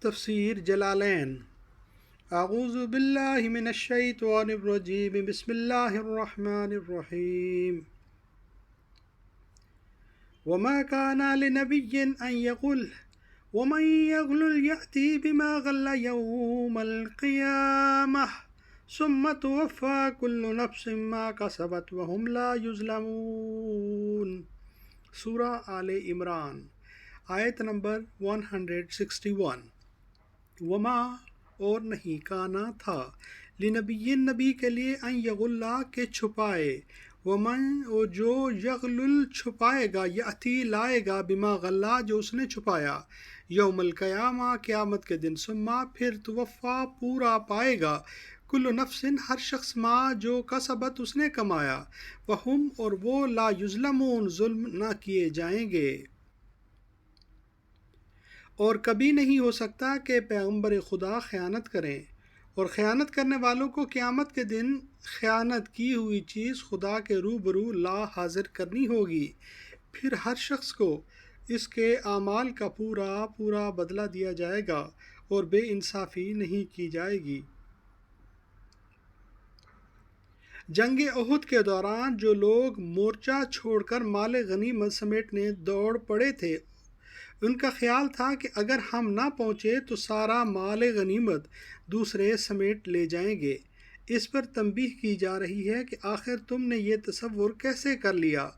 تفسیر جلالین۔ اعوذ باللہ من الشیطان الرجیم، بسم اللہ الرحمن الرحیم۔ وما كان لنبي أن يغل ومن يغل يأتي بما غل يوم القيامة ثم توفى كل نفس ما كسبت وهم لا يظلمون۔ سورہ آل عمران، آیت نمبر 161۔ وما اور نہیں، کانا تھا، لنبی نبی کے لیے، ان یغلا کہ چھپائے، ومن اور جو یغلل چھپائے گا، یاتی لائے گا، بما غلا جو اس نے چھپایا، یوم القیامہ قیامت کے دن، ثم پھر توفا پورا پائے گا، کل نفس ہر شخص ما جو کسبت اس نے کمایا، وہم اور وہ لا یظلمون ظلم نہ کیے جائیں گے۔ اور کبھی نہیں ہو سکتا کہ پیغمبر خدا خیانت کریں، اور خیانت کرنے والوں کو قیامت کے دن خیانت کی ہوئی چیز خدا کے روبرو لا حاضر کرنی ہوگی، پھر ہر شخص کو اس کے اعمال کا پورا پورا بدلہ دیا جائے گا اور بے انصافی نہیں کی جائے گی۔ جنگ احد کے دوران جو لوگ مورچہ چھوڑ کر مال غنیمت سمیٹنے دوڑ پڑے تھے، ان کا خیال تھا کہ اگر ہم نہ پہنچے تو سارا مال غنیمت دوسرے سمیٹ لے جائیں گے۔ اس پر تنبیہ کی جا رہی ہے کہ آخر تم نے یہ تصور کیسے کر لیا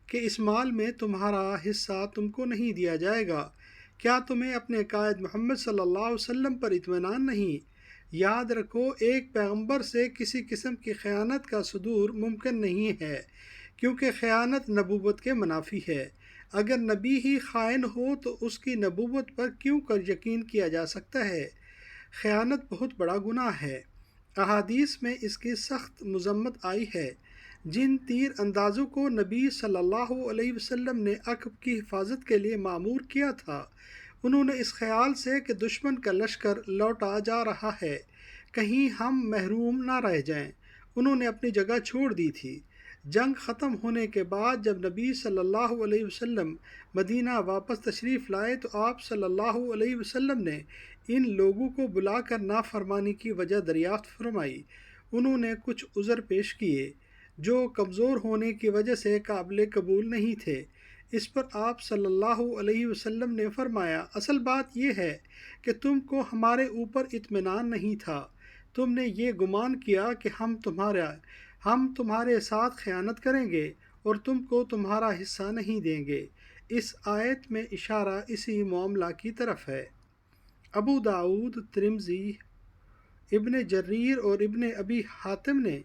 کہ اس مال میں تمہارا حصہ تم کو نہیں دیا جائے گا؟ کیا تمہیں اپنے قائد محمد صلی اللہ علیہ وسلم پر اطمینان نہیں؟ یاد رکھو، ایک پیغمبر سے کسی قسم کی خیانت کا صدور ممکن نہیں ہے، کیونکہ خیانت نبوت کے منافی ہے۔ اگر نبی ہی خائن ہو تو اس کی نبوت پر کیوں کر یقین کیا جا سکتا ہے؟ خیانت بہت بڑا گناہ ہے۔ احادیث میں اس کی سخت مذمت آئی ہے۔ جن تیر اندازوں کو نبی صلی اللہ علیہ وسلم نے عقب کی حفاظت کے لیے معمور کیا تھا، انہوں نے اس خیال سے کہ دشمن کا لشکر لوٹا جا رہا ہے، کہیں ہم محروم نہ رہ جائیں، انہوں نے اپنی جگہ چھوڑ دی تھی۔ جنگ ختم ہونے کے بعد جب نبی صلی اللہ علیہ وسلم مدینہ واپس تشریف لائے تو آپ صلی اللہ علیہ وسلم نے ان لوگوں کو بلا کر نافرمانی کی وجہ دریافت فرمائی۔ انہوں نے کچھ عذر پیش کیے جو کمزور ہونے کی وجہ سے قابل قبول نہیں تھے۔ اس پر آپ صلی اللہ علیہ وسلم نے فرمایا، اصل بات یہ ہے کہ تم کو ہمارے اوپر اطمینان نہیں تھا، تم نے یہ گمان کیا کہ ہم تمہارے ساتھ خیانت کریں گے اور تم کو تمہارا حصہ نہیں دیں گے۔ اس آیت میں اشارہ اسی معاملہ کی طرف ہے۔ ابو داؤد، ترمذی، ابن جریر اور ابن ابی حاتم نے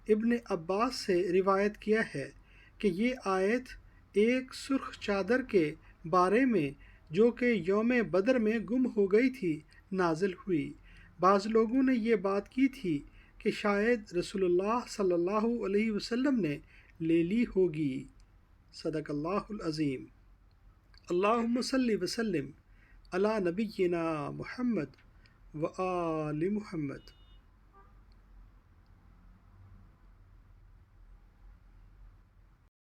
ابن عباس سے روایت کیا ہے کہ یہ آیت ایک سرخ چادر کے بارے میں جو کہ یوم بدر میں گم ہو گئی تھی نازل ہوئی۔ بعض لوگوں نے یہ بات کی تھی کہ شاید رسول اللہ صلی اللہ علیہ وسلم نے لے لی ہوگی۔ صدق اللہ العظیم۔ اللہم صلی وسلم علی نبینا محمد و آل محمد۔